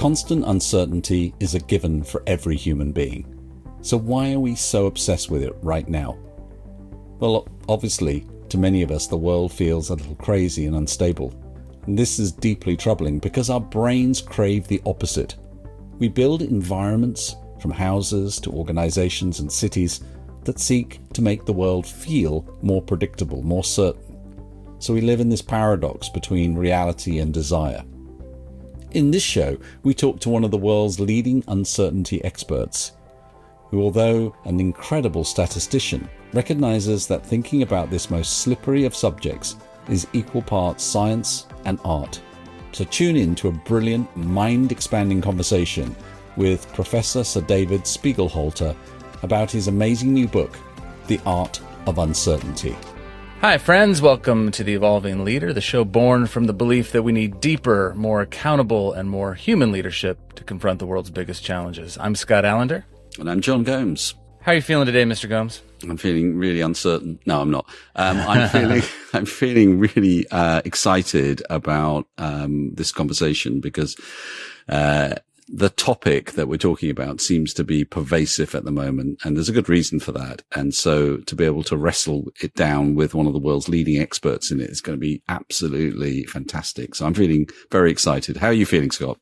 Constant uncertainty is a given for every human being. So why are we so obsessed with it right now? Well, obviously, to many of us, the world feels a little crazy and unstable. And this is deeply troubling because our brains crave the opposite. We build environments, from houses to organizations and cities, that seek to make the world feel more predictable, more certain. So we live in this paradox between reality and desire. In this show, we talk to one of the world's leading uncertainty experts, who, although an incredible statistician, recognizes that thinking about this most slippery of subjects is equal parts science and art. So tune in to a brilliant, mind-expanding conversation with Professor Sir David Spiegelhalter about his amazing new book, The Art of Uncertainty. Hi friends, welcome to The Evolving Leader, the show born from the belief that we need deeper, more accountable, and more human leadership to confront the world's biggest challenges. I'm Scott Allender. And I'm John Gomes. How are you feeling today, Mr. Gomes? I'm feeling really uncertain. No, I'm not. I'm feeling really excited about this conversation because the topic that we're talking about seems to be pervasive at the moment, and there's a good reason for that. And so to be able to wrestle it down with one of the world's leading experts in it is going to be absolutely fantastic. So I'm feeling very excited. How are you feeling, Scott?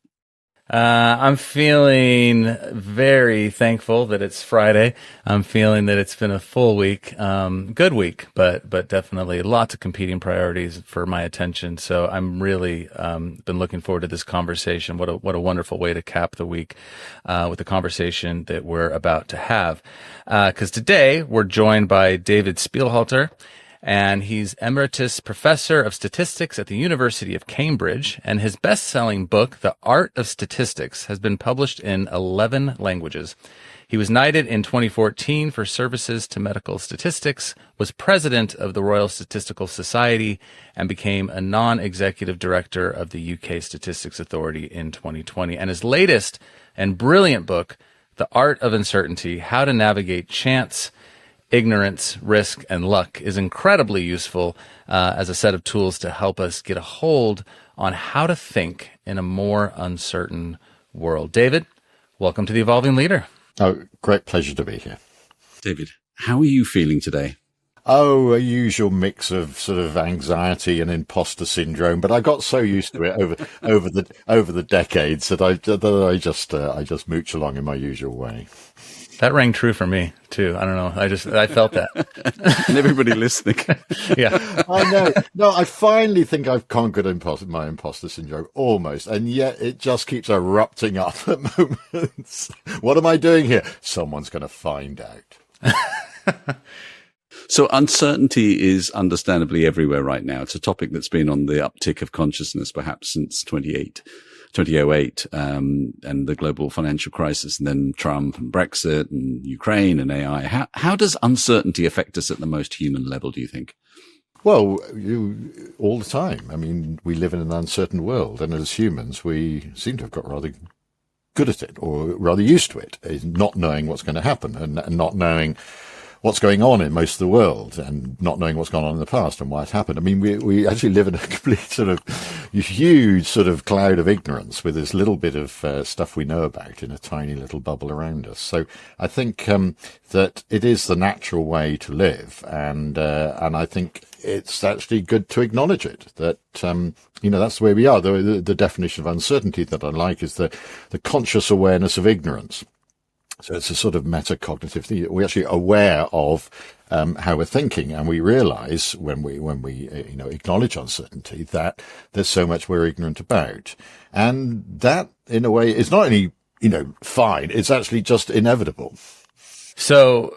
I'm feeling very thankful that it's Friday. I'm feeling that it's been a full week, good week, but definitely lots of competing priorities for my attention. So I'm really been looking forward to this conversation. What a wonderful way to cap the week with the conversation that we're about to have. Because today we're joined by David Spiegelhalter. And he's Emeritus Professor of Statistics at the University of Cambridge, and his best-selling book, The Art of Statistics, has been published in 11 languages. He was knighted in 2014 for services to medical statistics, was president of the Royal Statistical Society, and became a non-executive director of the UK Statistics Authority in 2020. And his latest and brilliant book, The Art of Uncertainty, How to Navigate Chance, Ignorance, Risk, and Luck, is incredibly useful as a set of tools to help us get a hold on how to think in a more uncertain world. David, welcome to The Evolving Leader. Oh, great pleasure to be here. David, how are you feeling today? Oh, a usual mix of sort of anxiety and imposter syndrome, but I got so used to it over the decades that I just mooch along in my usual way. That rang true for me too. I don't know. I felt that. And everybody listening. Yeah. I know. No, I finally think I've conquered my imposter syndrome almost. And yet it just keeps erupting up at moments. What am I doing here? Someone's going to find out. So uncertainty is understandably everywhere right now. It's a topic that's been on the uptick of consciousness perhaps since 2008, and the global financial crisis, and then Trump and Brexit and Ukraine and AI. How does uncertainty affect us at the most human level, do you think? Well, all the time. I mean, we live in an uncertain world, and as humans, we seem to have got rather good at it, or rather used to it, is not knowing what's going to happen and not knowing what's going on in most of the world, and not knowing what's gone on in the past and why it happened. I mean, we actually live in a complete sort of huge sort of cloud of ignorance with this little bit of stuff we know about in a tiny little bubble around us. So I think that it is the natural way to live, and I think it's actually good to acknowledge it, that that's the way we are. The definition of uncertainty that I like is the conscious awareness of ignorance. So it's a sort of metacognitive thing. We're actually aware of how we're thinking, and we realize when we acknowledge uncertainty that there's so much we're ignorant about. And that, in a way, is not only, fine, it's actually just inevitable. So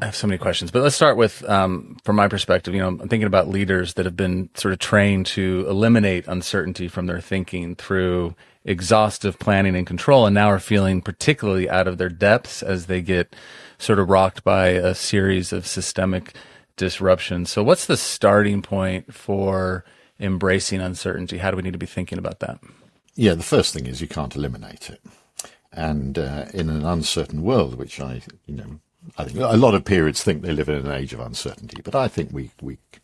I have so many questions, but let's start with, from my perspective, I'm thinking about leaders that have been sort of trained to eliminate uncertainty from their thinking through exhaustive planning and control, and now are feeling particularly out of their depths as they get sort of rocked by a series of systemic disruptions. So what's the starting point for embracing uncertainty? How do we need to be thinking about that? Yeah, the first thing is you can't eliminate it. And in an uncertain world, which I I think a lot of periods think they live in an age of uncertainty, but I think we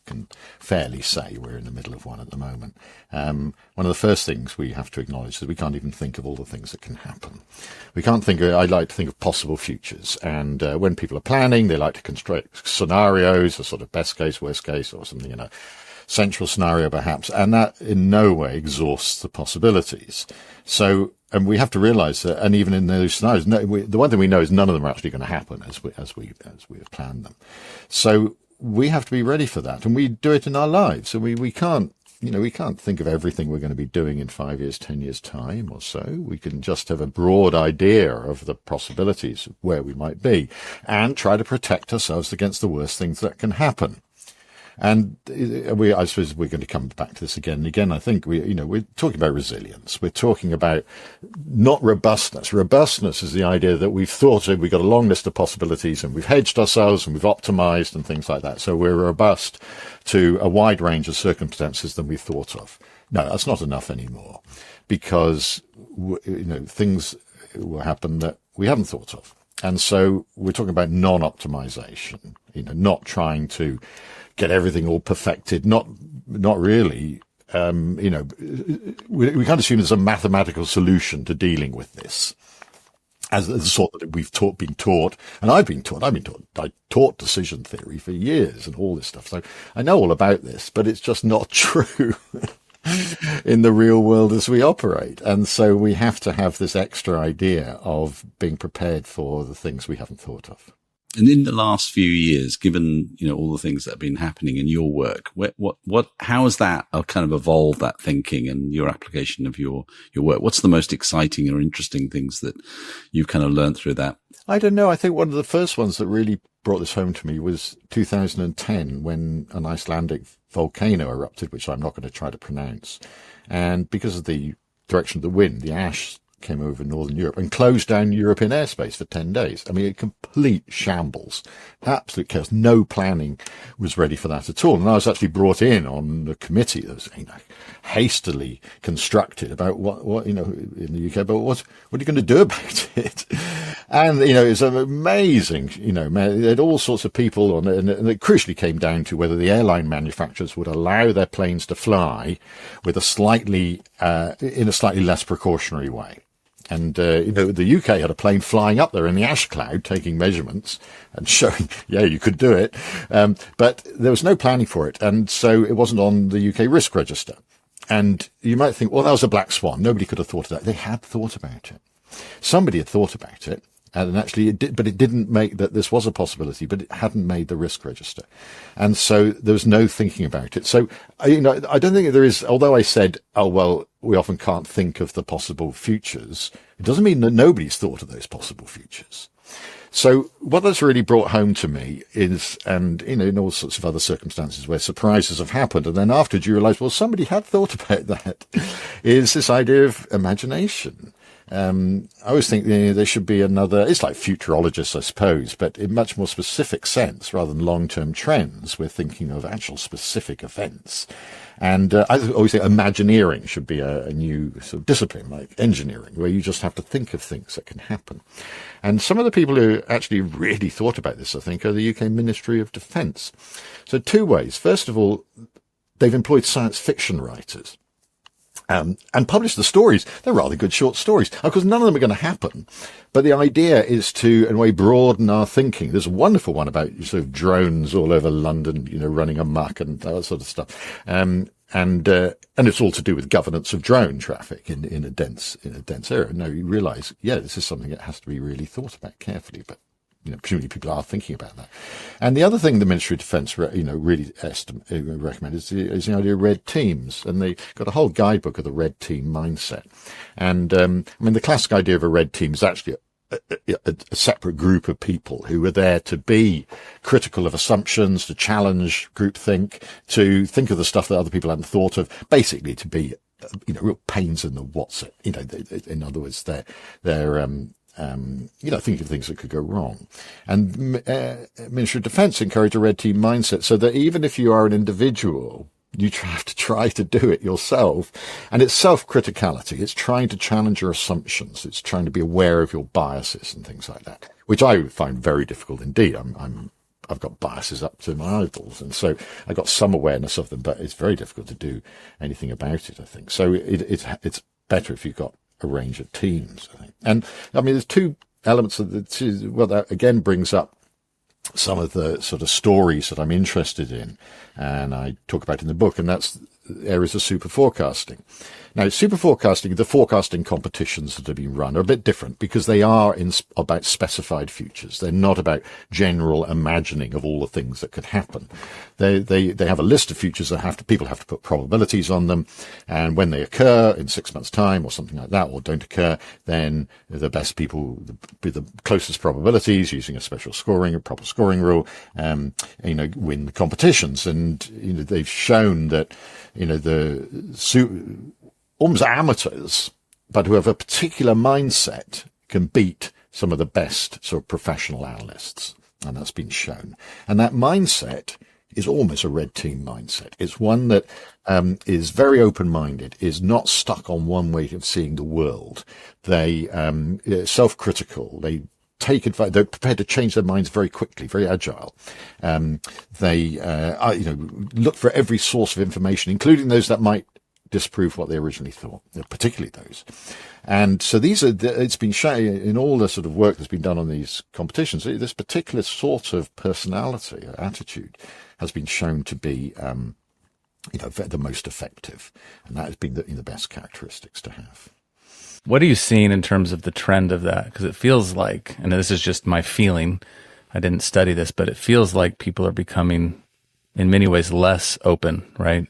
can fairly say we're in the middle of one at the moment. One of the first things we have to acknowledge is we can't even think of all the things that can happen. We can't think I like to think of possible futures, and when people are planning, they like to construct scenarios, a sort of best case, worst case, or something in a central scenario perhaps, and that in no way exhausts the possibilities. So, and we have to realize that, and even in those scenarios, the one thing we know is none of them are actually going to happen as we have planned them. So we have to be ready for that, and we do it in our lives. So we can't, we can't think of everything we're going to be doing in 5 years, 10 years time or so. We can just have a broad idea of the possibilities of where we might be and try to protect ourselves against the worst things that can happen. And I suppose we're going to come back to this again and again. I think we're talking about resilience. We're talking about not robustness. Robustness is the idea that we've got a long list of possibilities and we've hedged ourselves and we've optimized and things like that. So we're robust to a wide range of circumstances than we thought of. No, that's not enough anymore, because, things will happen that we haven't thought of. And so we're talking about non-optimization, not trying to get everything all perfected, not really. We can't assume there's a mathematical solution to dealing with this, as the sort that we've been taught, and I've been taught. I taught decision theory for years and all this stuff, so I know all about this, but it's just not true in the real world as we operate. And so we have to have this extra idea of being prepared for the things we haven't thought of. And in the last few years, given, all the things that have been happening in your work, how has that kind of evolved, that thinking and your application of your work? What's the most exciting or interesting things that you've kind of learned through that? I don't know. I think one of the first ones that really brought this home to me was 2010, when an Icelandic volcano erupted, which I'm not going to try to pronounce. And because of the direction of the wind, the ash came over Northern Europe and closed down European airspace for 10 days. I mean, a complete shambles, absolute chaos. No planning was ready for that at all. And I was actually brought in on the committee that was hastily constructed about what in the UK, but what are you going to do about it? And, it's amazing, they had all sorts of people on it, and it crucially came down to whether the airline manufacturers would allow their planes to fly with in a slightly less precautionary way. And, the UK had a plane flying up there in the ash cloud, taking measurements and showing, you could do it. But there was no planning for it. And so it wasn't on the UK risk register. And you might think, well, that was a black swan. Nobody could have thought of that. They had thought about it. Somebody had thought about it. And actually it did, but it didn't make that this was a possibility, but it hadn't made the risk register. And so there was no thinking about it. So, I don't think there is, although I said, we often can't think of the possible futures. It doesn't mean that nobody's thought of those possible futures. So what that's really brought home to me is, and, in all sorts of other circumstances where surprises have happened, and then afterwards you realize, well, somebody had thought about that, is this idea of imagination. I always think there should be it's like futurologists, I suppose, but in much more specific sense, rather than long-term trends, we're thinking of actual specific events. And I always think Imagineering should be a new sort of discipline, like engineering, where you just have to think of things that can happen. And some of the people who actually really thought about this, I think, are the UK Ministry of Defence. So 2 ways. First of all, they've employed science fiction writers. And publish the stories. They're rather good short stories. Of course, none of them are going to happen. But the idea is to, in a way, broaden our thinking. There's a wonderful one about sort of drones all over London, running amok and that sort of stuff. And it's all to do with governance of drone traffic in a dense area. No, you realize, this is something that has to be really thought about carefully, but presumably people are thinking about that. And the other thing the Ministry of Defence, really recommend is the idea of red teams. And they got a whole guidebook of the red team mindset. And, the classic idea of a red team is actually a separate group of people who are there to be critical of assumptions, to challenge groupthink, to think of the stuff that other people hadn't thought of, basically to be, real pains in the what's it. In other words, they're thinking of things that could go wrong. And Ministry of Defence encourage a red team mindset so that even if you are an individual You have to try to do it yourself. And it's self-criticality. It's trying to challenge your assumptions. It's trying to be aware of your biases and things like that, which I find very difficult indeed. I've got biases up to my eyeballs, and so I've got some awareness of them, but it's very difficult to do anything about it, I think. So it's better if you've got a range of teams, I think. And I mean, there's two elements of that again brings up some of the sort of stories that I'm interested in, and I talk about in the book, and that's areas of super forecasting. Now, super forecasting, the forecasting competitions that have been run are a bit different because they are about specified futures. They're not about general imagining of all the things that could happen. They have a list of futures that people have to put probabilities on them. And when they occur in 6 months' time or something like that, or don't occur, then the best people with the closest probabilities using a proper scoring rule, win the competitions. And, they've shown that, almost amateurs, but who have a particular mindset, can beat some of the best sort of professional analysts. And that's been shown. And that mindset is almost a red team mindset. It's one that is very open-minded, is not stuck on one way of seeing the world. They self-critical. They take advice. They're prepared to change their minds very quickly, very agile. They look for every source of information, including those that might disprove what they originally thought, particularly those. And so it's been shown in all the sort of work that's been done on these competitions, this particular sort of personality or attitude has been shown to be, the most effective. And that has been the best characteristics to have. What are you seeing in terms of the trend of that? Because it feels like, and this is just my feeling, I didn't study this, but it feels like people are becoming, in many ways, less open, right?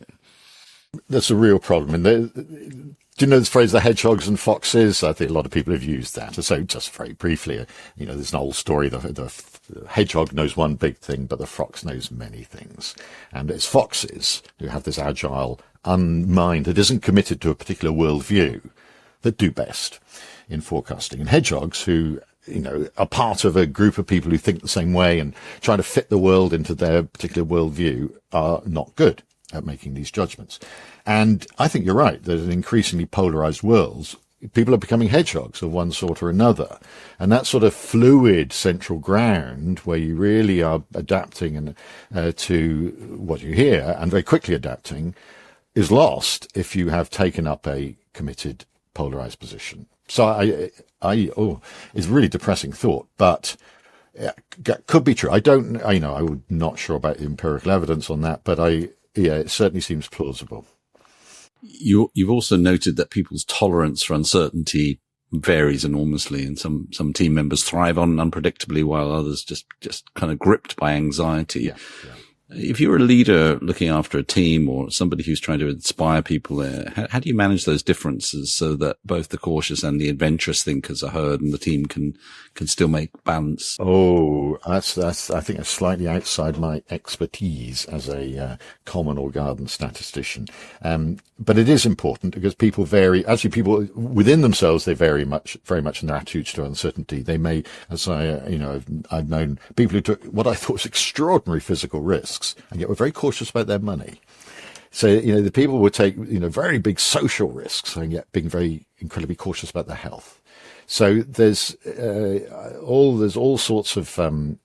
That's a real problem. And do you know this phrase, the hedgehogs and foxes? I think a lot of people have used that. So just very briefly, there's an old story, the hedgehog knows one big thing, but the fox knows many things. And it's foxes who have this agile mind that isn't committed to a particular worldview that do best in forecasting. And hedgehogs who, are part of a group of people who think the same way and try to fit the world into their particular worldview are not good at making these judgments. And I think you're right. There's an increasingly polarized world. People are becoming hedgehogs of one sort or another. And that sort of fluid central ground where you really are adapting to what you hear and very quickly adapting is lost if you have taken up a committed polarized position. So it's a really depressing thought, but it could be true. I would not sure about the empirical evidence on that, but it certainly seems plausible. You've also noted that people's tolerance for uncertainty varies enormously, and some team members thrive on unpredictably, while others just kind of gripped by anxiety. Yeah. If you're a leader looking after a team or somebody who's trying to inspire people, how do you manage those differences so that both the cautious and the adventurous thinkers are heard and the team can still make balance? Oh, that's I think that's slightly outside my expertise as a common or garden statistician. But it is important because people vary. Actually, people within themselves, they vary very much in their attitudes to uncertainty. They may, as I've known people who took what I thought was extraordinary physical risks and yet were very cautious about their money. So, the people would take, very big social risks and yet being very incredibly cautious about their health. So there's all sorts of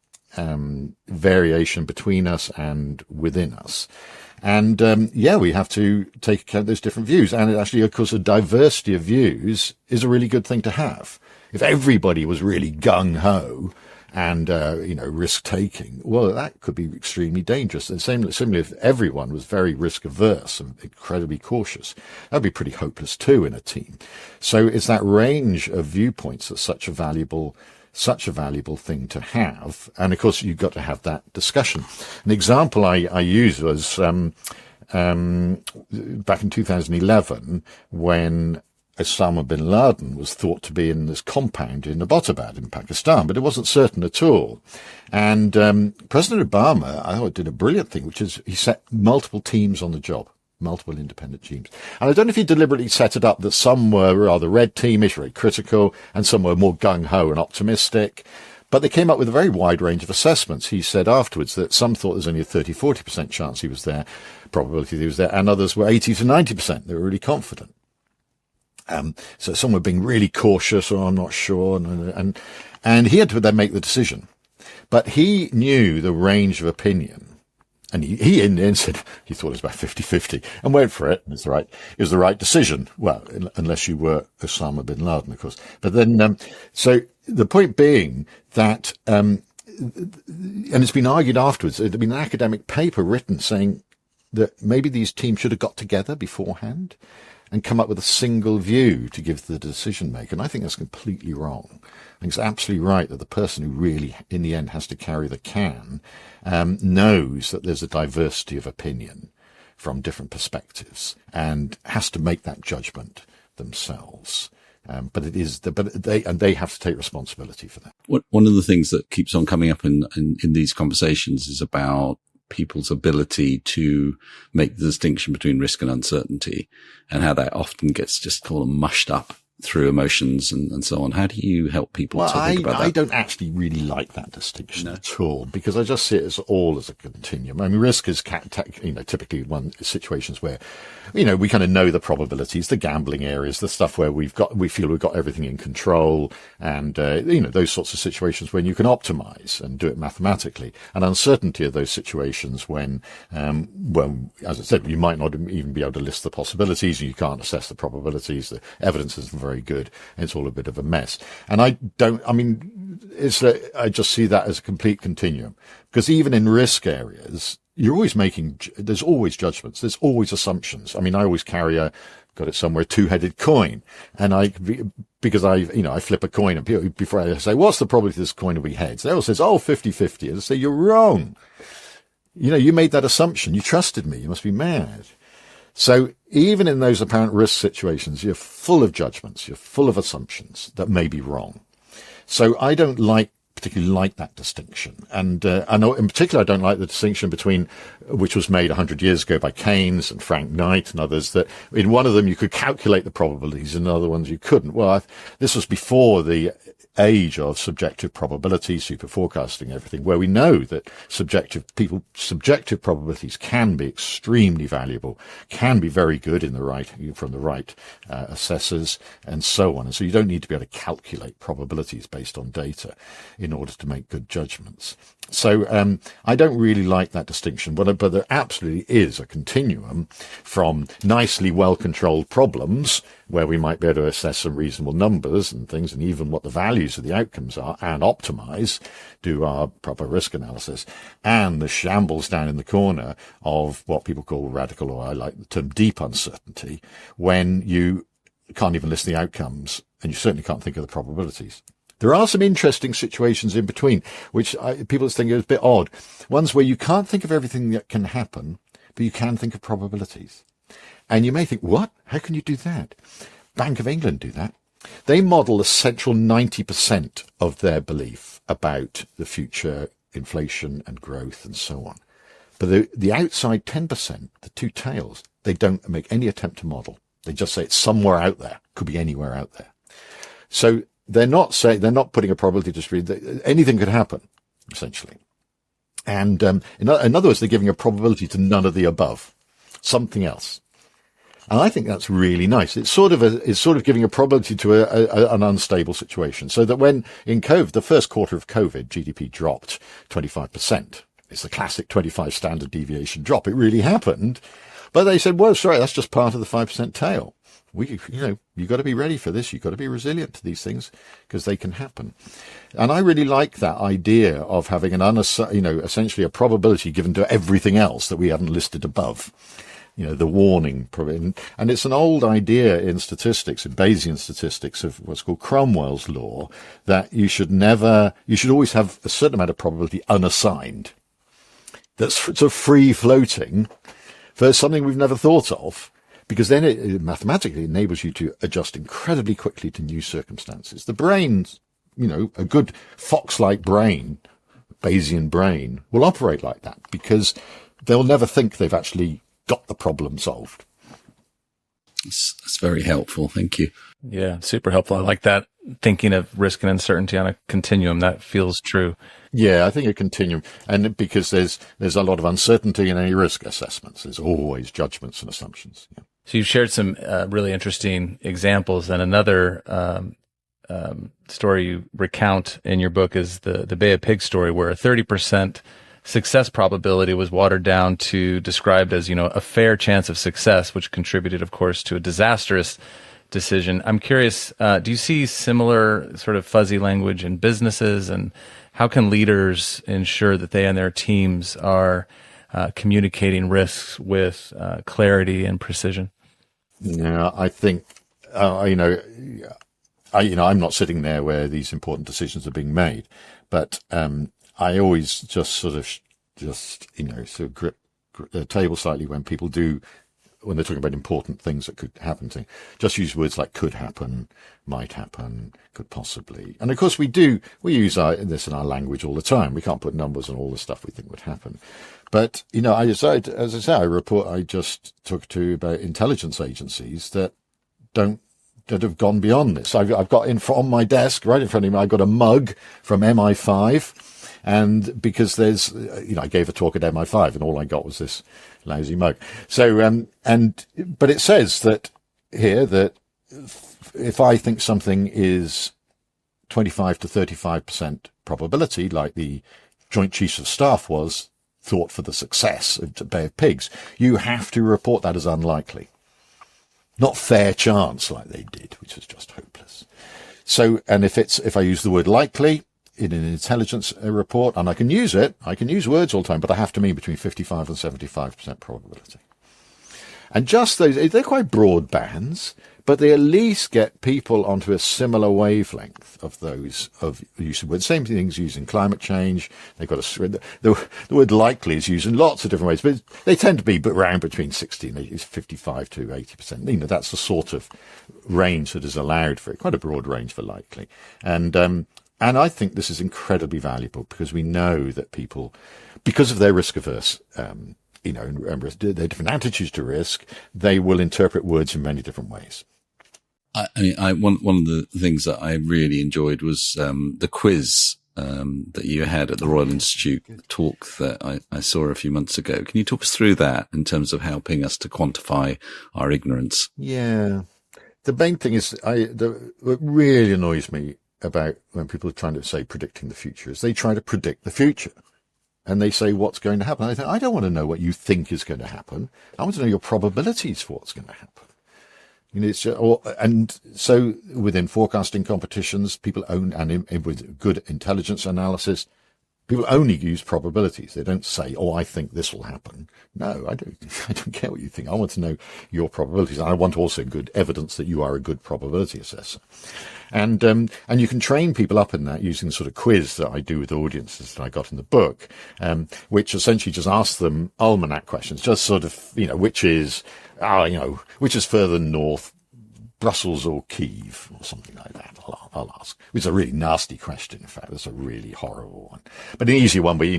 variation between us and within us. And we have to take account of those different views. And actually, of course, a diversity of views is a really good thing to have. If everybody was really gung-ho and, risk-taking, well, that could be extremely dangerous. And similarly, if everyone was very risk-averse and incredibly cautious, that would be pretty hopeless too in a team. So it's that range of viewpoints that's such a valuable thing to have. And of course, you've got to have that discussion. An example I used was back in 2011 when Osama bin Laden was thought to be in this compound in Abbottabad in Pakistan, but it wasn't certain at all. And President Obama, I thought, did a brilliant thing, which is he set multiple teams on the job. Multiple independent teams. And I don't know if he deliberately set it up that some were rather red teamish, very critical, and some were more gung-ho and optimistic. But they came up with a very wide range of assessments. He said afterwards that some thought there's only a 30-40% chance he was there, probability he was there, and others were 80 to 90%. They were really confident. So some were being really cautious, or I'm not sure, and he had to then make the decision. But he knew the range of opinion. And he in the end said he thought it was about 50-50 and went for it. It was the right decision. Well, unless you were Osama bin Laden, of course. But then, so the point being that, and it's been argued afterwards, there'd been an academic paper written saying that maybe these teams should have got together beforehand and come up with a single view to give the decision maker. And I think that's completely wrong. I think it's absolutely right that the person who really, in the end, has to carry the can, knows that there's a diversity of opinion from different perspectives and has to make that judgment themselves. But they have to take responsibility for that. One of the things that keeps on coming up in these conversations is about people's ability to make the distinction between risk and uncertainty, and how that often gets just called mushed up through emotions and so on. How do you help people to think about that? I don't actually really like that distinction at all, because I just see it as a continuum. I mean, risk is, typically situations where, we kind of know the probabilities, the gambling areas, the stuff where we feel we've got everything in control, and, those sorts of situations when you can optimize and do it mathematically. And uncertainty are those situations when, as I said, you might not even be able to list the possibilities, and you can't assess the probabilities, the evidence isn't very good, and it's all a bit of a mess. And I just see that as a complete continuum, because even in risk areas, there's always judgments, there's always assumptions. I mean, I always carry got it somewhere, two-headed coin, and because I flip a coin, and before I say, what's the probability this coin will be heads? They all says, 50-50. And I say, you're wrong. You made that assumption. You trusted me. You must be mad. So even in those apparent risk situations, you're full of judgments, you're full of assumptions that may be wrong. So I don't particularly like that distinction. And I know in particular I don't like the distinction between, which was made 100 years ago by Keynes and Frank Knight and others, that in one of them you could calculate the probabilities, in other ones you couldn't. Well, this was before the age of subjective probability, super forecasting, everything, where we know that subjective probabilities can be extremely valuable, can be very good from the right assessors, and so on. And so you don't need to be able to calculate probabilities based on data in order to make good judgments. So I don't really like that distinction, but there absolutely is a continuum from nicely well-controlled problems where we might be able to assess some reasonable numbers and things, and even what the values of the outcomes are, and optimize, do our proper risk analysis, and the shambles down in the corner of what people call radical, or I like the term deep uncertainty, when you can't even list the outcomes, and you certainly can't think of the probabilities. There are some interesting situations in between, which people think is a bit odd. Ones where you can't think of everything that can happen, but you can think of probabilities. And you may think, what? How can you do that? Bank of England do that. They model the central 90% of their belief about the future inflation and growth and so on. But the outside 10%, the two tails, they don't make any attempt to model. They just say it's somewhere out there. Could be anywhere out there. So they're not putting a probability distribution. Anything could happen, essentially. And in other words, they're giving a probability to none of the above, something else. And I think that's really nice. It's sort of giving a probability to an unstable situation, so that when in COVID, the first quarter of COVID, GDP dropped 25%. It's the classic 25 standard deviation drop. It really happened. But they said, well, sorry, that's just part of the 5% tail. You've got to be ready for this. You've got to be resilient to these things, because they can happen. And I really like that idea of having essentially a probability given to everything else that we haven't listed above. The warning. And it's an old idea in statistics, in Bayesian statistics, of what's called Cromwell's law, that you should always have a certain amount of probability unassigned. That's sort of free floating for something we've never thought of. Because then it mathematically enables you to adjust incredibly quickly to new circumstances. The brain's, a good fox-like brain, Bayesian brain, will operate like that, because they'll never think they've actually got the problem solved. That's very helpful. Thank you. Yeah, super helpful. I like that. thinking of risk and uncertainty on a continuum. That feels true. Yeah, I think a continuum, and because there's a lot of uncertainty in any risk assessments. There's always judgments and assumptions. Yeah. So you've shared some really interesting examples, and another story you recount in your book is the Bay of Pigs story, where a 30% success probability was watered down to described as, a fair chance of success, which contributed, of course, to a disastrous decision. I'm curious, do you see similar sort of fuzzy language in businesses, and how can leaders ensure that they and their teams are communicating risks with clarity and precision? Yeah, I think, I'm not sitting there where these important decisions are being made, but I always just sort of grip the table slightly when people do, when they're talking about important things that could happen to, just use words like could happen, might happen, could possibly. And of course we use this in our language all the time. We can't put numbers on all the stuff we think would happen. But, I decided, as I say, a report I just took to about intelligence agencies that have gone beyond this. I've got on my desk, right in front of me, I've got a mug from MI5. And because there's, I gave a talk at MI5 and all I got was this lousy mug. So, but it says that here that if I think something is 25 to 35% probability, like the Joint Chiefs of Staff thought for the success of the Bay of Pigs, you have to report that as unlikely. Not fair chance like they did, which was just hopeless. So, and if I use the word likely in an intelligence report, and I can use words all the time, but I have to mean between 55 and 75% probability. And just those, they're quite broad bands, but they at least get people onto a similar wavelength of those, of use of words. Same things used in climate change. They've got the word likely is used in lots of different ways, but they tend to be around between 60 and 55 to 80%. That's the sort of range that is allowed for it. Quite a broad range for likely. And I think this is incredibly valuable because we know that people, because of their risk averse, and their different attitudes to risk, they will interpret words in many different ways. One of the things that I really enjoyed was the quiz that you had at the Royal Institute talk that I saw a few months ago. Can you talk us through that in terms of helping us to quantify our ignorance? Yeah, the main thing is what really annoys me about when people are trying to say predicting the future is they try to predict the future. And they say what's going to happen. I think, I don't want to know what you think is going to happen. I want to know your probabilities for what's going to happen. And so within forecasting competitions, people with good intelligence analysis, people only use probabilities. They don't say, I think this will happen. No, I don't care what you think. I want to know your probabilities. And I want also good evidence that you are a good probability assessor. And you can train people up in that using the sort of quiz that I do with audiences that I got in the book, which essentially just asks them almanac questions, just sort of, which is further north, Brussels or Kiev or something like that. I'll ask. It's a really nasty question. In fact, it's a really horrible one, but an easy one where,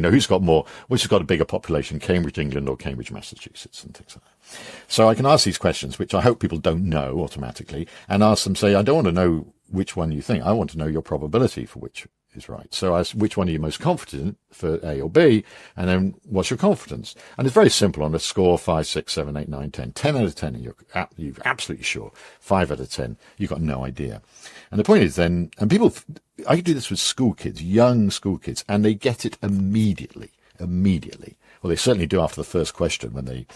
which has got a bigger population, Cambridge, England or Cambridge, Massachusetts and things like that. So I can ask these questions, which I hope people don't know automatically, and ask them, say, I don't want to know which one you think. I want to know your probability for which is right. So I ask, which one are you most confident for A or B? And then what's your confidence? And it's very simple on a score 5, 6, 7, 8, 9, 10. 10 out of 10, and you're absolutely sure. 5 out of 10, you've got no idea. And the point is then, and people, I do this with school kids, young school kids, and they get it immediately. Well, they certainly do after the first question when they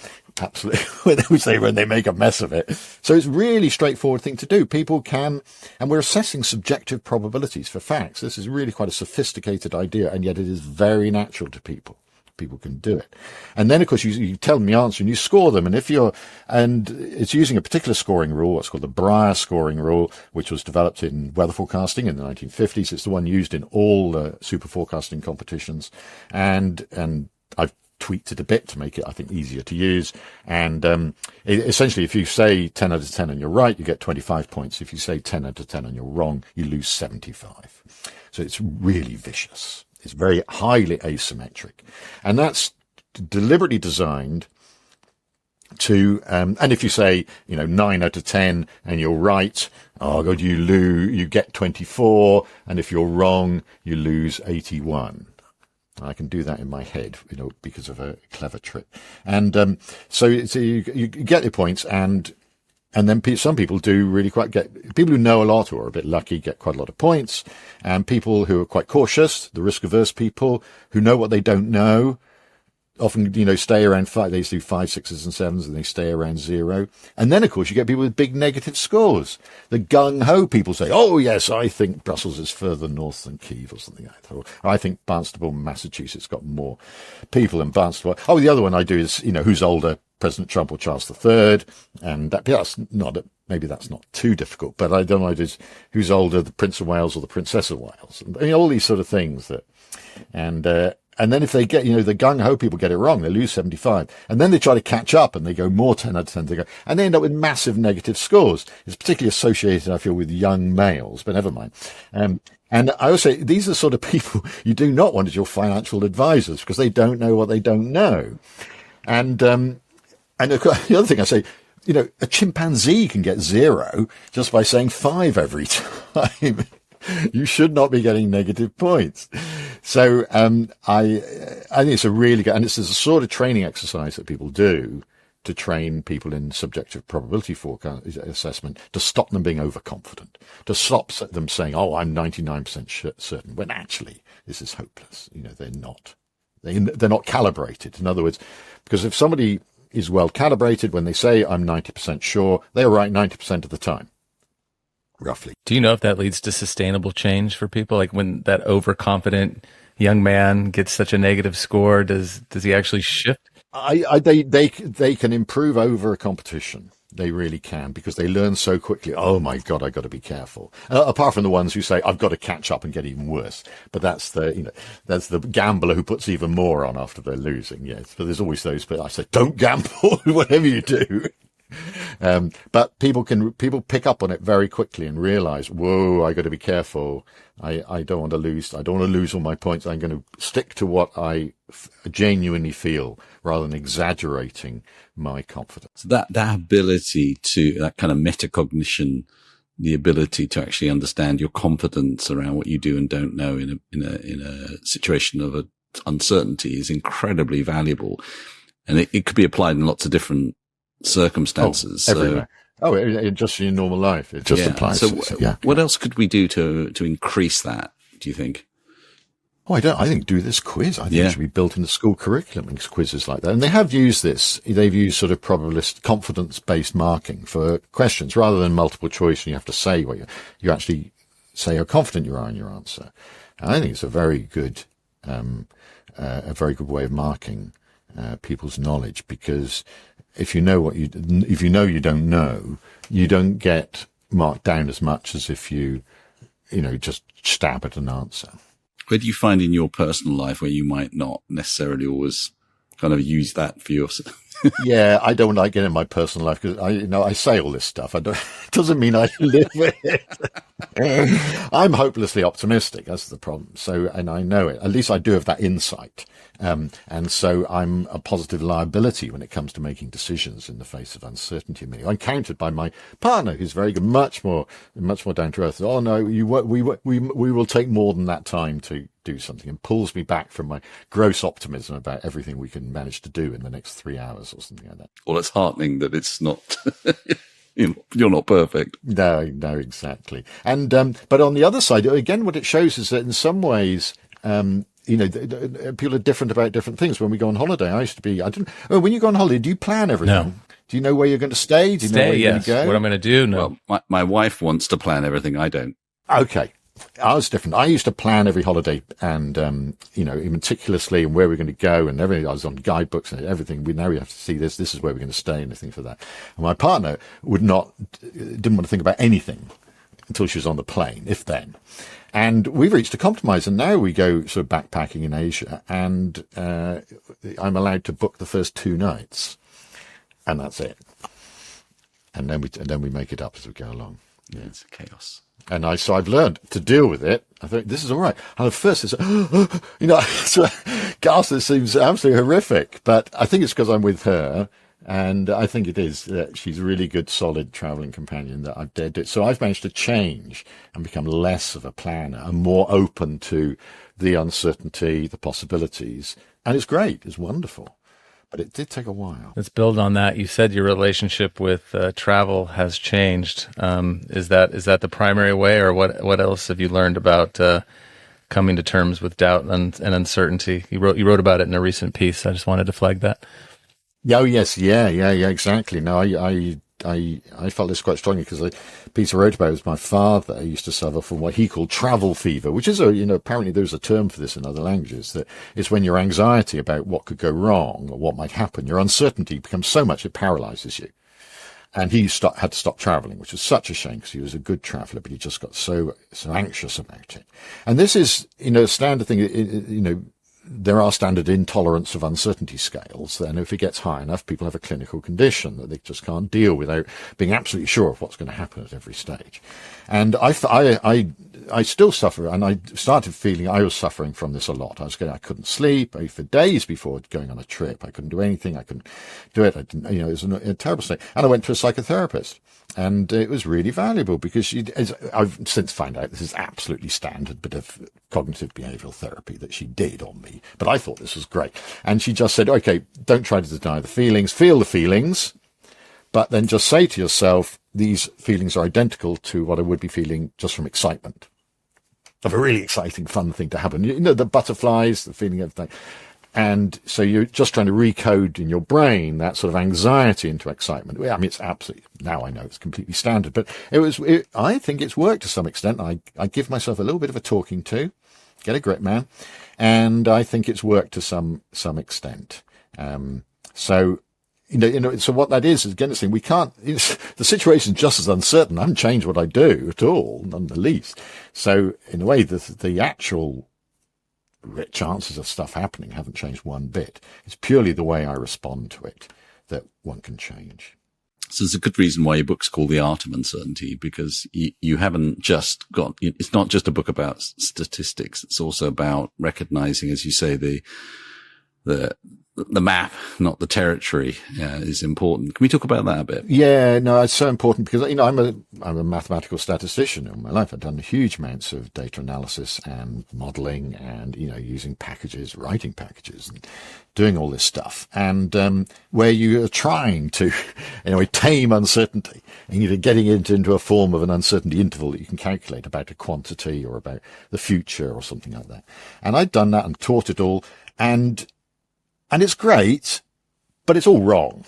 when they make a mess of it. So it's really straightforward thing to do. People can, and we're assessing subjective probabilities for facts. This is really quite a sophisticated idea, and yet it is very natural to people. People can do it. And then, of course, you tell them the answer and you score them. And it's using a particular scoring rule, what's called the Breyer scoring rule, which was developed in weather forecasting in the 1950s. It's the one used in all the super forecasting competitions. And I've tweaked it a bit to make it, I think, easier to use. And essentially, if you say 10 out of 10 and you're right, you get 25 points. If you say 10 out of 10 and you're wrong, you lose 75. So it's really vicious. It's very highly asymmetric. And that's deliberately designed and if you say, 9 out of 10 and you're right, oh God, you get 24. And if you're wrong, you lose 81. I can do that in my head, because of a clever trick. And, so you get your points, and then some people do really people who know a lot or are a bit lucky get quite a lot of points, and people who are quite cautious, the risk averse people who know what they don't know, often, stay around 5, they do 5, 6s and 7s, and they stay around 0. And then, of course, you get people with big negative scores. The gung-ho people say, oh, yes, I think Brussels is further north than Kiev or something like that. Or I think Barnstable, Massachusetts got more people than Barnstable. Oh, the other one I do is, who's older, President Trump or Charles III? And maybe that's not too difficult, but I don't know, is who's older, the Prince of Wales or the Princess of Wales? All these sort of things and then if they get, the gung-ho people get it wrong, they lose 75. And then they try to catch up and they go more 10 out of 10 and they end up with massive negative scores. It's particularly associated, I feel, with young males, but never mind. And I always say these are sort of people you do not want as your financial advisors because they don't know what they don't know. And the other thing I say, a chimpanzee can get 0 just by saying 5 every time. You should not be getting negative points. So, I think it's a really good, and it's a sort of training exercise that people do to train people in subjective probability forecast assessment, to stop them being overconfident, to stop them saying, oh, I'm 99% certain, when actually this is hopeless. They're not. They're not calibrated. In other words, because if somebody is well calibrated, when they say I'm 90% sure, they're right 90% of the time. Roughly. Do you know if that leads to sustainable change for people? Like when that overconfident young man gets such a negative score, does he actually shift? They can improve over a competition. They really can, because they learn so quickly. Oh my God, I got to be careful. Apart from the ones who say I've got to catch up and get even worse. But that's the gambler who puts even more on after they're losing. Yes, but there's always those. But I say don't gamble, whatever you do. But people pick up on it very quickly and realize, whoa, I got to be careful. I don't want to lose. I don't want to lose all my points. I'm going to stick to what I genuinely feel rather than exaggerating my confidence. That ability that kind of metacognition, the ability to actually understand your confidence around what you do and don't know in a situation of uncertainty is incredibly valuable. And it could be applied in lots of different circumstances. Everywhere. Just in your normal life. It just applies. So what else could we do to increase that, do you think? I think do this quiz. I think it should be built in the school curriculum, quizzes like that. And they have used this. They've used sort of probabilist confidence-based marking for questions rather than multiple choice. And you have to say what you actually say how confident you are in your answer. And I think it's a very good way of marking people's knowledge, because if you know you don't know, you don't get marked down as much as if you just stab at an answer. Where do you find in your personal life where you might not necessarily always kind of use that for yourself? Yeah, I don't like it in my personal life because I say all this stuff. It doesn't mean I live it. I'm hopelessly optimistic. That's the problem. So, and I know it. At least I do have that insight. And so I'm a positive liability when it comes to making decisions in the face of uncertainty. I'm countered by my partner, who's very good, much more down to earth. Oh no, we will take more than that time to do something, and pulls me back from my gross optimism about everything we can manage to do in the next 3 hours or something like that. Well, it's heartening that it's not, you're not perfect. No, exactly. And, but on the other side, again, what it shows is that in some ways, people are different about different things. When we go on holiday, when you go on holiday, do you plan everything? No. Do you know where you're going to stay? Do you know where you're going to go? What I'm going to do? No. Well, my wife wants to plan everything. I don't. Okay. I was different. I used to plan every holiday and, meticulously and where we're going to go and everything. I was on guidebooks and everything. Now we have to see this. This is where we're going to stay and things for that. And my partner didn't want to think about anything until she was on the plane, if then. And we've reached a compromise, and now we go sort of backpacking in Asia, and I'm allowed to book the first 2 nights, and that's it. And then we make it up as we go along. Yeah, it's chaos. And so I've learned to deal with it. I think this is all right. And at first it's, gosh, this seems absolutely horrific. But I think it's because I'm with her. And I think it is that she's a really good, solid traveling companion that I've dared to. So I've managed to change and become less of a planner and more open to the uncertainty, the possibilities. And it's great. It's wonderful. But it did take a while. Let's build on that. You said your relationship with travel has changed. Is that the primary way, or what else have you learned about coming to terms with doubt and uncertainty? You wrote about it in a recent piece. I just wanted to flag that. Oh yes, yeah, exactly. No, I felt this quite strongly because the piece I wrote about was my father used to suffer from what he called travel fever, which is apparently there's a term for this in other languages, that it's when your anxiety about what could go wrong or what might happen, your uncertainty becomes so much it paralyzes you. And he had to stop traveling, which was such a shame because he was a good traveler, but he just got so anxious about it. And this is, a standard thing, there are standard intolerance of uncertainty scales. Then if it gets high enough, people have a clinical condition that they just can't deal without being absolutely sure of what's going to happen at every stage. And I still suffer, and I started feeling I was suffering from this a lot. I couldn't sleep for days before going on a trip. I couldn't do anything. I couldn't do it. It was a terrible state. And I went to a psychotherapist. And it was really valuable because I've since found out this is absolutely standard bit of cognitive behavioral therapy that she did on me. But I thought this was great. And she just said, okay, don't try to deny the feelings, feel the feelings, but then just say to yourself, these feelings are identical to what I would be feeling just from excitement of a really exciting, fun thing to happen. The butterflies, the feeling of everything. And so you're just trying to recode in your brain that sort of anxiety into excitement. I mean, it's absolutely, now I know it's completely standard, but I think it's worked to some extent. I give myself a little bit of a talking to, get a grip, man. And I think it's worked to some extent. So what that is again, this thing, we can't, the situation's just as uncertain. I haven't changed what I do at all, none the least. So in a way, the actual chances of stuff happening haven't changed one bit. It's purely the way I respond to it that one can change. So there's a good reason why your book's called The Art of Uncertainty, because you haven't just got, it's not just a book about statistics. It's also about recognizing, as you say, the map, not the territory, is important. Can we talk about that a bit? Yeah, no, it's so important because, I'm a mathematical statistician in my life. I've done huge amounts of data analysis and modeling and, using packages, writing packages and doing all this stuff. And, where you are trying to, tame uncertainty and you're getting it into a form of an uncertainty interval that you can calculate about a quantity or about the future or something like that. And I'd done that and taught it all. And it's great, but it's all wrong.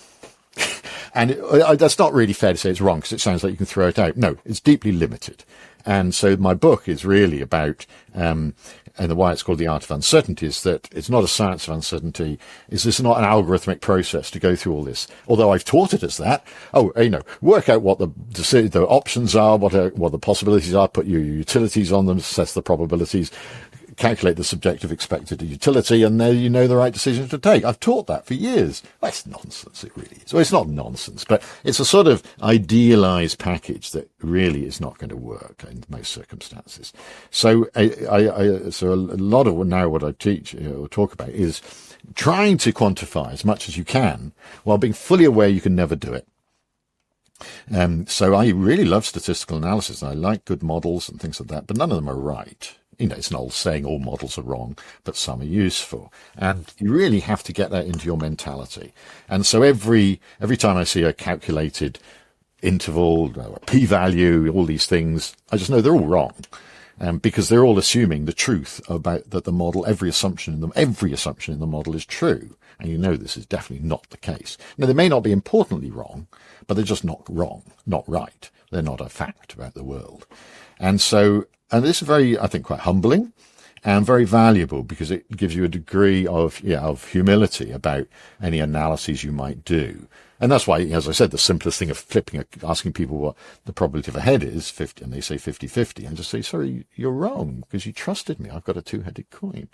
And that's not really fair to say it's wrong because it sounds like you can throw it out. No, it's deeply limited. And so my book is really about, and why it's called The Art of Uncertainty is that it's not a science of uncertainty. This is not an algorithmic process to go through all this. Although I've taught it as that. Work out what the options are, what the possibilities are, put your utilities on them, assess the probabilities, calculate the subjective expected utility, and there the right decision to take. I've taught that for years. Well, it's nonsense, it really is. Well, it's not nonsense, but it's a sort of idealized package that really is not going to work in most circumstances. So so a lot of now what I teach or talk about is trying to quantify as much as you can while being fully aware you can never do it. So I really love statistical analysis, and I like good models and things like that, but none of them are right. It's an old saying, all models are wrong, but some are useful. And you really have to get that into your mentality. And so every time I see a calculated interval, a p-value, all these things, I just know they're all wrong. Because they're all assuming the truth about that the model, every assumption in the model is true. And this is definitely not the case. Now, they may not be importantly wrong, but they're just not wrong, not right. They're not a fact about the world. And this is very, I think, quite humbling and very valuable because it gives you a degree of humility about any analyses you might do. And that's why, as I said, the simplest thing of asking people what the probability of a head is, 50, and they say 50-50, and just say, sorry, you're wrong because you trusted me. I've got a two-headed coin.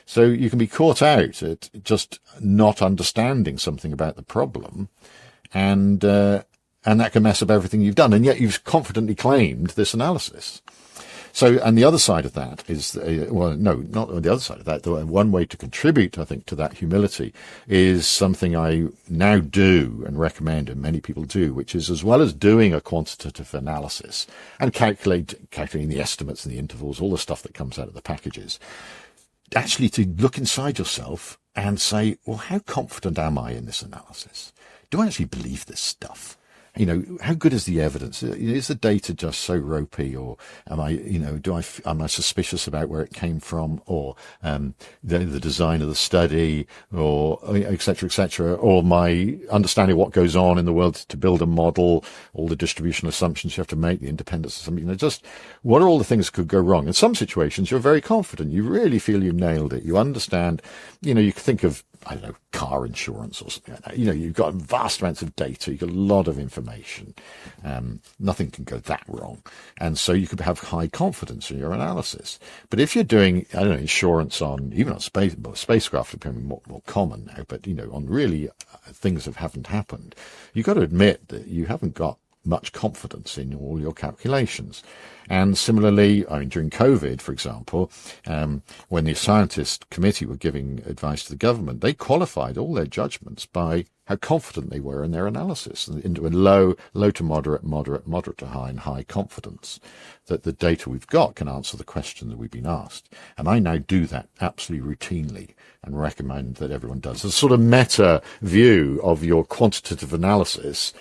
So you can be caught out at just not understanding something about the problem, and that can mess up everything you've done. And yet you've confidently claimed this analysis. So, and the other side of that is, not on the other side of that, though, one way to contribute, I think, to that humility is something I now do and recommend, and many people do, which is, as well as doing a quantitative analysis and calculating the estimates and the intervals, all the stuff that comes out of the packages, actually to look inside yourself and say, well, how confident am I in this analysis? Do I actually believe this stuff? How good is the evidence? Is the data just so ropey, or am I, am I suspicious about where it came from, or the design of the study, or et cetera, or my understanding of what goes on in the world to build a model, all the distributional assumptions you have to make, the independence of something, just what are all the things that could go wrong? In some situations, you're very confident. You really feel you nailed it. You understand, you can think of, I don't know, car insurance or something like that. You've got vast amounts of data. You've got a lot of information. Nothing can go that wrong. And so you could have high confidence in your analysis. But if you're doing, I don't know, insurance on, even on spacecraft, are becoming more common now, but, on really things that haven't happened, you've got to admit that you haven't got much confidence in all your calculations. And similarly, during COVID, for example, when the scientist committee were giving advice to the government, they qualified all their judgments by how confident they were in their analysis, into a low to moderate to high, and high confidence that the data we've got can answer the question that we've been asked. And I now do that absolutely routinely and recommend that everyone does. It's a sort of meta view of your quantitative analysis,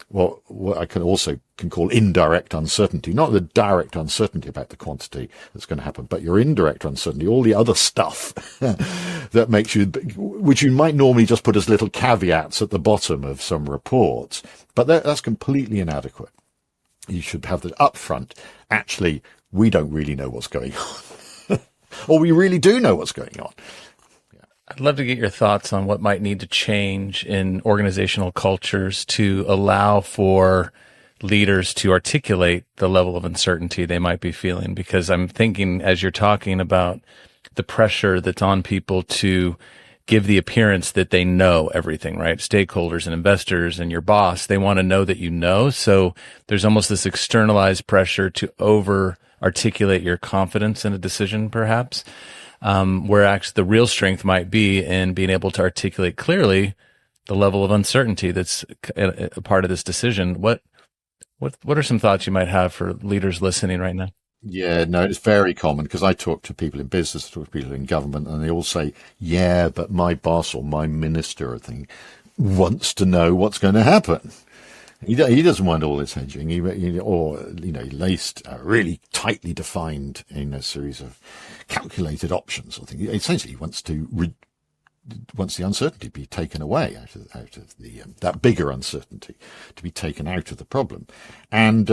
what I can call indirect uncertainty, not the direct uncertainty about the quantity that's going to happen, but your indirect uncertainty, all the other stuff that makes you, which you might normally just put as little caveats at the bottom of some reports, but that's completely inadequate. You should have that up front. Actually, we don't really know what's going on, or we really do know what's going on. I'd love to get your thoughts on what might need to change in organizational cultures to allow for leaders to articulate the level of uncertainty they might be feeling. Because I'm thinking, as you're talking about the pressure that's on people to give the appearance that they know everything, right? Stakeholders and investors and your boss, they want to know that you know. So there's almost this externalized pressure to over articulate your confidence in a decision, perhaps. Where actually the real strength might be in being able to articulate clearly the level of uncertainty that's a part of this decision. What are some thoughts you might have for leaders listening right now? Yeah, no, it's very common, because I talk to people in business, talk to people in government, and they all say, yeah, but my boss or my minister, I think, wants to know what's going to happen. He doesn't want all this hedging, he laced really tightly defined in a series of calculated options or things. Essentially, he wants the uncertainty to be taken away out of the that bigger uncertainty to be taken out of the problem, and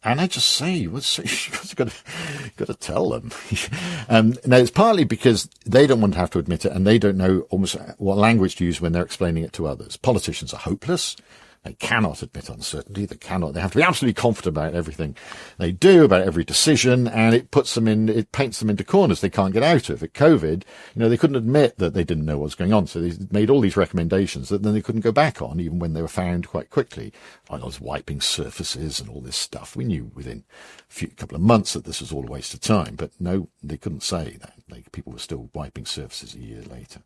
I just say, you've got to tell them. Now, it's partly because they don't want to have to admit it, and they don't know almost what language to use when they're explaining it to others. Politicians are hopeless. They cannot admit uncertainty. They have to be absolutely confident about everything they do, about every decision, and it paints them into corners they can't get out of. At COVID, they couldn't admit that they didn't know what was going on, so they made all these recommendations that then they couldn't go back on, even when they were found quite quickly. I was wiping surfaces and all this stuff. We knew within a couple of months that this was all a waste of time, but no, they couldn't say that. People were still wiping surfaces a year later.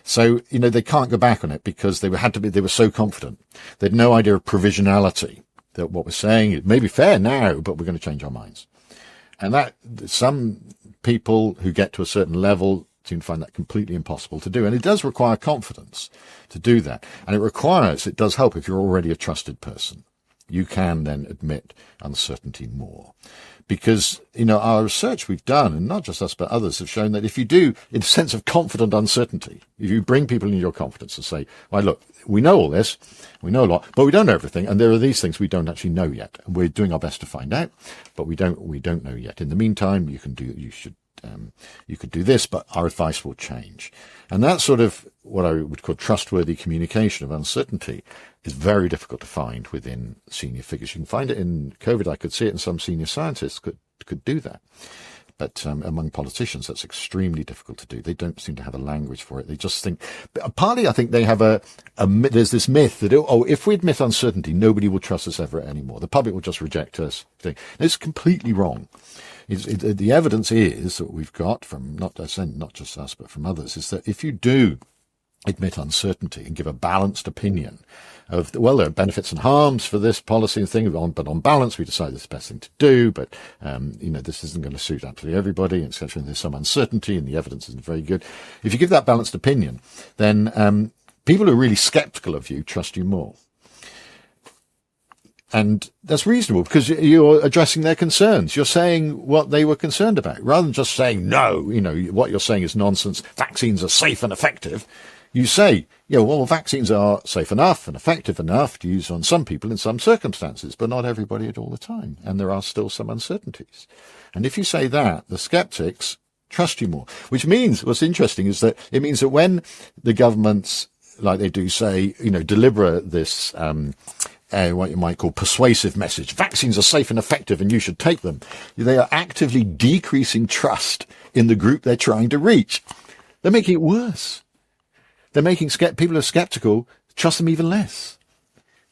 So, they can't go back on it because they were so confident. They had no idea of provisionality, that what we're saying, it may be fair now, but we're going to change our minds. And that some people who get to a certain level seem to find that completely impossible to do. And it does require confidence to do that. And it does help if you're already a trusted person. You can then admit uncertainty more. Because, our research we've done, and not just us but others, have shown that if you do, in a sense of confident uncertainty, if you bring people into your confidence and say, well, look, we know all this, we know a lot, but we don't know everything, and there are these things we don't actually know yet, and we're doing our best to find out, but we don't know yet. In the meantime, you could do this, but our advice will change. And that's sort of what I would call trustworthy communication of uncertainty is very difficult to find within senior figures. You can find it in COVID. I could see it in some senior scientists could do that. But among politicians, that's extremely difficult to do. They don't seem to have a language for it. They just think, partly I think they have there's this myth that, if we admit uncertainty, nobody will trust us ever anymore. The public will just reject us. It's completely wrong. The evidence is that we've got from not just us, but from others, is that if you do admit uncertainty and give a balanced opinion of, well, there are benefits and harms for this policy and thing, but on balance, we decide it's the best thing to do, but, this isn't going to suit absolutely everybody, etc. And there's some uncertainty and the evidence isn't very good. If you give that balanced opinion, then people who are really skeptical of you trust you more. And that's reasonable because you're addressing their concerns. You're saying what they were concerned about rather than just saying, no, what you're saying is nonsense. Vaccines are safe and effective. You say, vaccines are safe enough and effective enough to use on some people in some circumstances, but not everybody at all the time. And there are still some uncertainties. And if you say that, the skeptics trust you more, which means what's interesting is that it means that when the governments, like they do say, deliver this, what you might call persuasive message, vaccines are safe and effective and you should take them, they are actively decreasing trust in the group they're trying to reach. They're making it worse. They're making people who are skeptical trust them even less.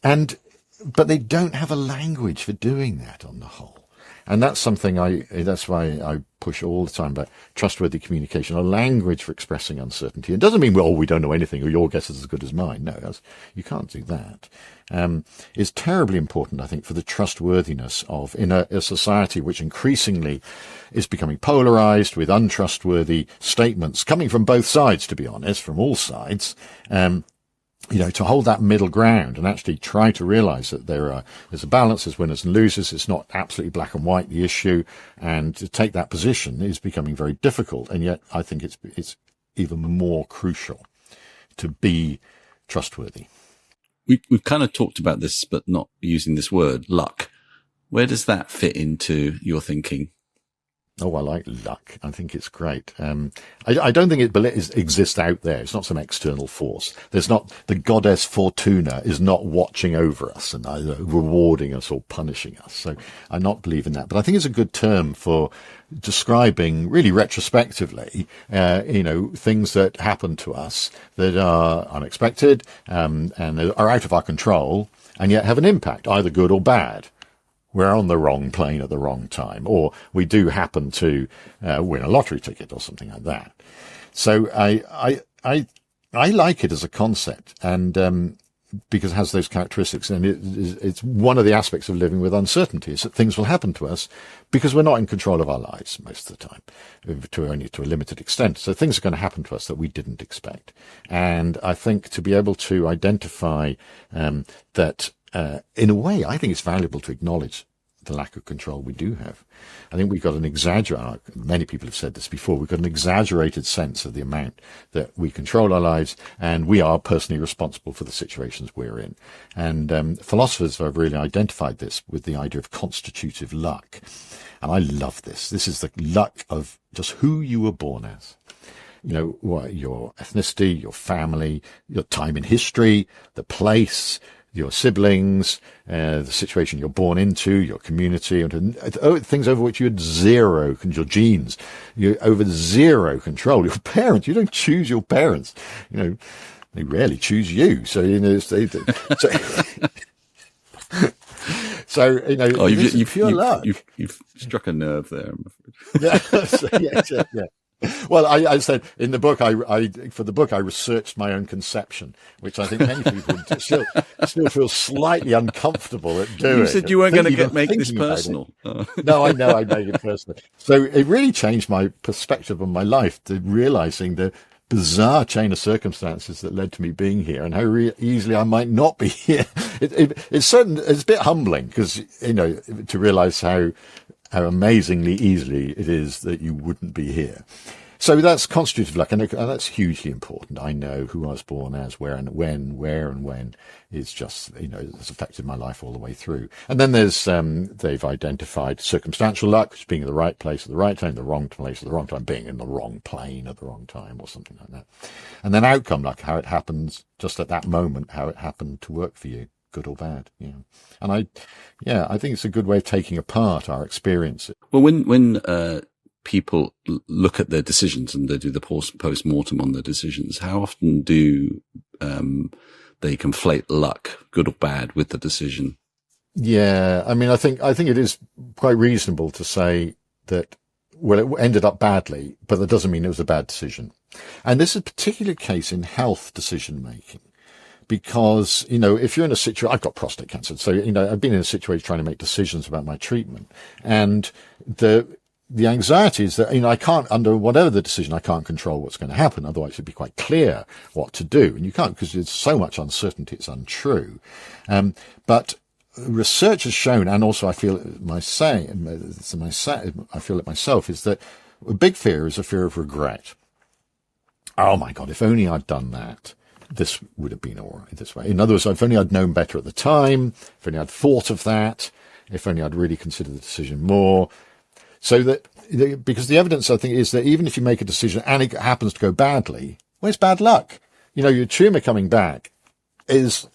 But they don't have a language for doing that on the whole. And that's something that's why I push all the time about trustworthy communication, a language for expressing uncertainty. It doesn't mean, we don't know anything or your guess is as good as mine. No, you can't do that. Is terribly important, I think, for the trustworthiness in a society which increasingly is becoming polarized with untrustworthy statements coming from both sides, to be honest, from all sides. To hold that middle ground and actually try to realize that there's a balance, there's winners and losers. It's not absolutely black and white, the issue. And to take that position is becoming very difficult. And yet I think it's even more crucial to be trustworthy. We've kind of talked about this, but not using this word, luck. Where does that fit into your thinking? Oh, I like luck. I think it's great. I don't think it exists out there. It's not some external force. There's not, the goddess Fortuna is not watching over us and either rewarding us or punishing us. So I not believe in that. But I think it's a good term for describing really retrospectively, things that happen to us that are unexpected, and are out of our control and yet have an impact, either good or bad. We're on the wrong plane at the wrong time, or we do happen to win a lottery ticket or something like that. So I like it as a concept, and because it has those characteristics, and it's one of the aspects of living with uncertainty is that things will happen to us because we're not in control of our lives most of the time, only to a limited extent. So things are going to happen to us that we didn't expect, and I think to be able to identify that. In a way, I think it's valuable to acknowledge the lack of control we do have. I think we've got many people have said this before, we've got an exaggerated sense of the amount that we control our lives and we are personally responsible for the situations we're in. And philosophers have really identified this with the idea of constitutive luck. And I love this. This is the luck of just who you were born as. Your ethnicity, your family, your time in history, the place, your siblings, the situation you're born into, your community, and things over which you had your genes, you over zero control. Your parents, you don't choose your parents. They rarely choose you. So, you've struck a nerve there. Yeah. Well, I said in the book, for the book, I researched my own conception, which I think many people still feel slightly uncomfortable at doing. You said you weren't going to make this personal. No, I know I made it personal. So it really changed my perspective on my life, to realizing the bizarre chain of circumstances that led to me being here and how easily I might not be here. It's a bit humbling because, to realize how amazingly easily it is that you wouldn't be here. So that's constitutive luck, and that's hugely important. I know who I was born as, where and when is just, it's affected my life all the way through. And then there's, they've identified circumstantial luck, which is being in the right place at the right time, the wrong place at the wrong time, being in the wrong plane at the wrong time or something like that. And then outcome luck, how it happens just at that moment, how it happened to work for you. Good or bad, And I think it's a good way of taking apart our experiences. Well, when people look at their decisions and they do the post-mortem on their decisions, how often do they conflate luck, good or bad, with the decision? Yeah, I mean, I think it is quite reasonable to say that, well, it ended up badly, but that doesn't mean it was a bad decision. And this is a particular case in health decision making, because, if you're in a situation, I've got prostate cancer, so, I've been in a situation trying to make decisions about my treatment, and the anxiety is that, I can't, under whatever the decision, I can't control what's going to happen. Otherwise it'd be quite clear what to do. And you can't, because there's so much uncertainty, it's untrue. But research has shown, and also I feel it myself, is that a big fear is a fear of regret. Oh my God, if only I'd done that, this would have been all right this way. In other words, if only I'd known better at the time, if only I'd thought of that, if only I'd really considered the decision more. So that, because the evidence, I think, is that even if you make a decision and it happens to go badly, well, it's bad luck. Your tumor coming back is,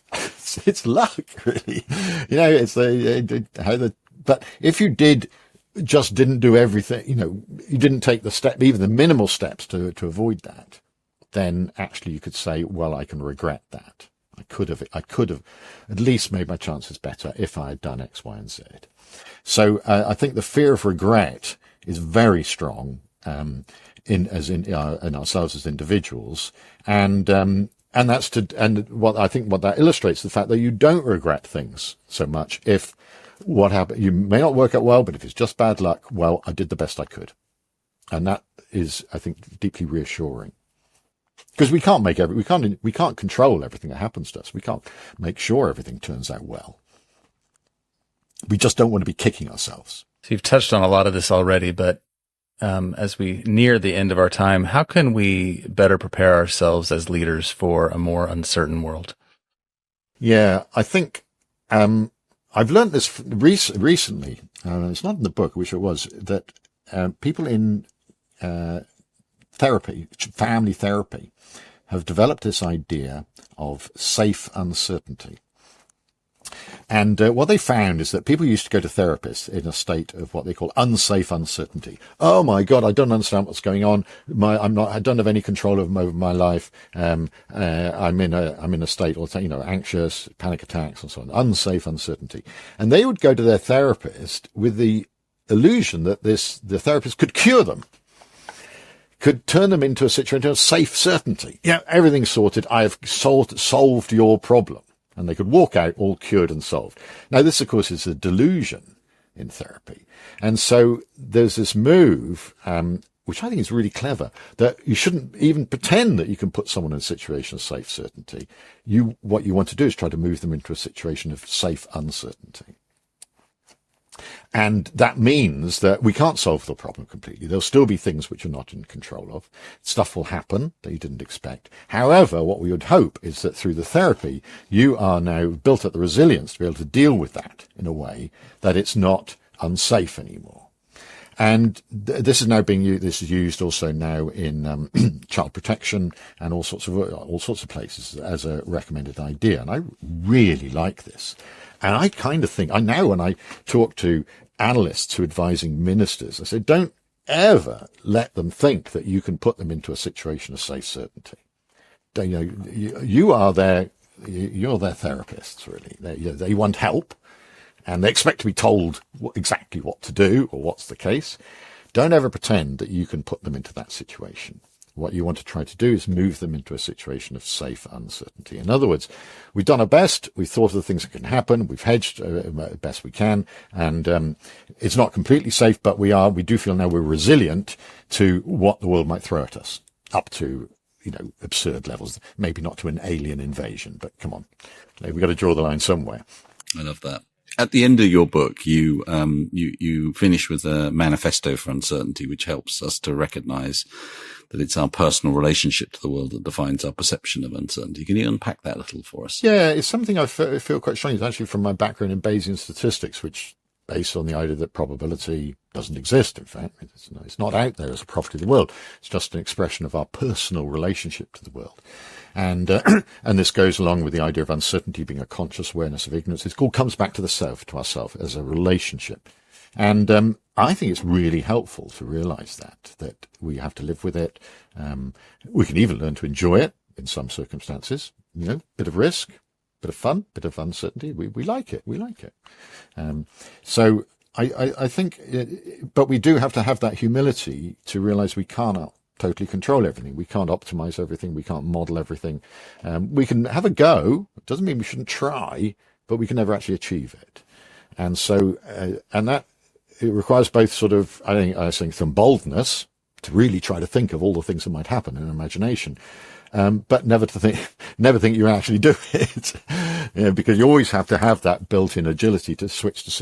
it's luck, really. But if you didn't do everything, you didn't take the step, even the minimal steps to avoid that, then actually you could say, well, I can regret that. I could have at least made my chances better if I had done X, Y, and Z. So I think the fear of regret is very strong in ourselves as individuals, and what that illustrates the fact that you don't regret things so much if what happened, you may not work out well, but if it's just bad luck, well, I did the best I could, and that is, I think, deeply reassuring. Because we can't control everything that happens to us. We can't make sure everything turns out well. We just don't want to be kicking ourselves. So you've touched on a lot of this already, but as we near the end of our time, how can we better prepare ourselves as leaders for a more uncertain world? Yeah, I think I've learned this recently. It's not in the book, I wish it was, that people in therapy, family therapy, have developed this idea of safe uncertainty. And what they found is that people used to go to therapists in a state of what they call unsafe uncertainty. Oh my God, I don't understand what's going on. I don't have any control over my life. I'm in a state, or anxious, panic attacks, and so on. Unsafe uncertainty. And they would go to their therapist with the illusion that the therapist could cure them, could turn them into a situation of safe certainty. Everything's sorted. I have solved your problem. And they could walk out all cured and solved. Now, this, of course, is a delusion in therapy. And so there's this move, which I think is really clever, that you shouldn't even pretend that you can put someone in a situation of safe certainty. What you want to do is try to move them into a situation of safe uncertainty. And that means that we can't solve the problem completely. There'll still be things which are not in control of. Stuff will happen that you didn't expect. However, what we would hope is that through the therapy, you are now built up the resilience to be able to deal with that in a way that it's not unsafe anymore. And this is now this is used also now in child protection and all sorts of places as a recommended idea. And I really like this. And I kind of think, when I talk to analysts who are advising ministers, I say, don't ever let them think that you can put them into a situation of safe certainty. You're their therapists, really. They want help, and they expect to be told exactly what to do or what's the case. Don't ever pretend that you can put them into that situation. What you want to try to do is move them into a situation of safe uncertainty. In other words, we've done our best. We've thought of the things that can happen. We've hedged as best we can. And it's not completely safe, but we do feel now we're resilient to what the world might throw at us, up to, absurd levels. Maybe not to an alien invasion, but come on. We've got to draw the line somewhere. I love that. At the end of your book, you finish with a manifesto for uncertainty, which helps us to recognize that it's our personal relationship to the world that defines our perception of uncertainty. Can you unpack that a little for us? Yeah, it's something I feel quite strongly. It's actually from my background in Bayesian statistics, which based on the idea that probability doesn't exist. In fact, it's not out there as a property of the world. It's just an expression of our personal relationship to the world. And this goes along with the idea of uncertainty being a conscious awareness of ignorance. It all comes back to the self, to ourself as a relationship. And I think it's really helpful to realize that we have to live with it. We can even learn to enjoy it in some circumstances. Bit of risk, bit of fun, bit of uncertainty. We like it. We like it. So I think, but we do have to have that humility to realize we cannot totally control everything. We can't optimize everything. We can't model everything. We can have a go. It doesn't mean we shouldn't try, but we can never actually achieve it. And so, and that, it requires both sort of, I think some boldness to really try to think of all the things that might happen in imagination. But never think you actually do it, because you always have to have that built-in agility to switch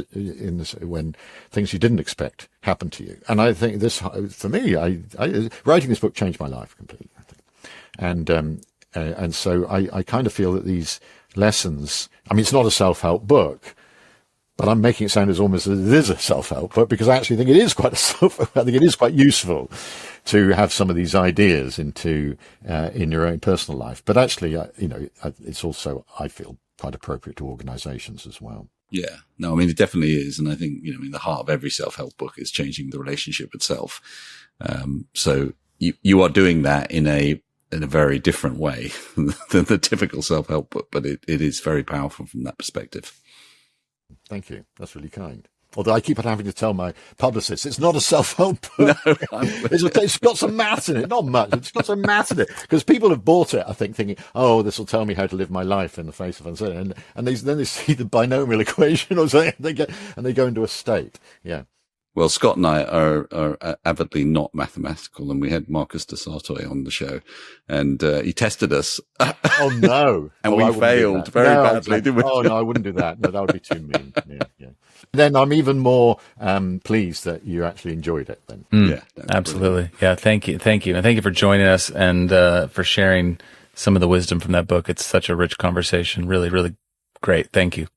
when things you didn't expect happen to you. And I think this, for me, writing this book changed my life completely, I think. And so I kind of feel that these lessons, I mean, it's not a self-help book, but I'm making it sound as almost as it is a self-help book, because I actually think it is quite I think it is quite useful to have some of these ideas into in your own personal life. But actually, it's also, I feel, quite appropriate to organisations as well. Yeah, no, I mean, it definitely is. And I think, in the heart of every self-help book is changing the relationship itself. So you are doing that in a very different way than the typical self-help book, but it is very powerful from that perspective. Thank you. That's really kind. Although I keep on having to tell my publicist, it's not a self-help book. No, it's got some maths in it. Not much. It's got some maths in it. Because people have bought it, I think, thinking, oh, this will tell me how to live my life in the face of uncertainty. And then they see the binomial equation or something, and they go into a state. Yeah. Well, Scott and I are avidly not mathematical, and we had Marcus de Sartoy on the show, and he tested us. Oh, no. And we failed very badly, didn't we? Oh, no, I wouldn't do that. No, that would be too mean. Yeah. Then I'm even more pleased that you actually enjoyed it then. Yeah, absolutely. Brilliant. Yeah, thank you. And thank you for joining us and for sharing some of the wisdom from that book. It's such a rich conversation. Really, really great. Thank you.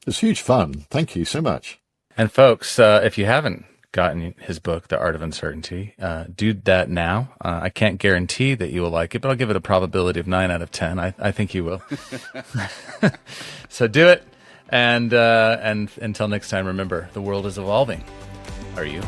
It's huge fun. Thank you so much. And folks, if you haven't gotten his book, The Art of Uncertainty, do that now. I can't guarantee that you will like it, but I'll give it a probability of 9 out of 10. I think you will. So do it. And until next time, remember, the world is evolving. Are you?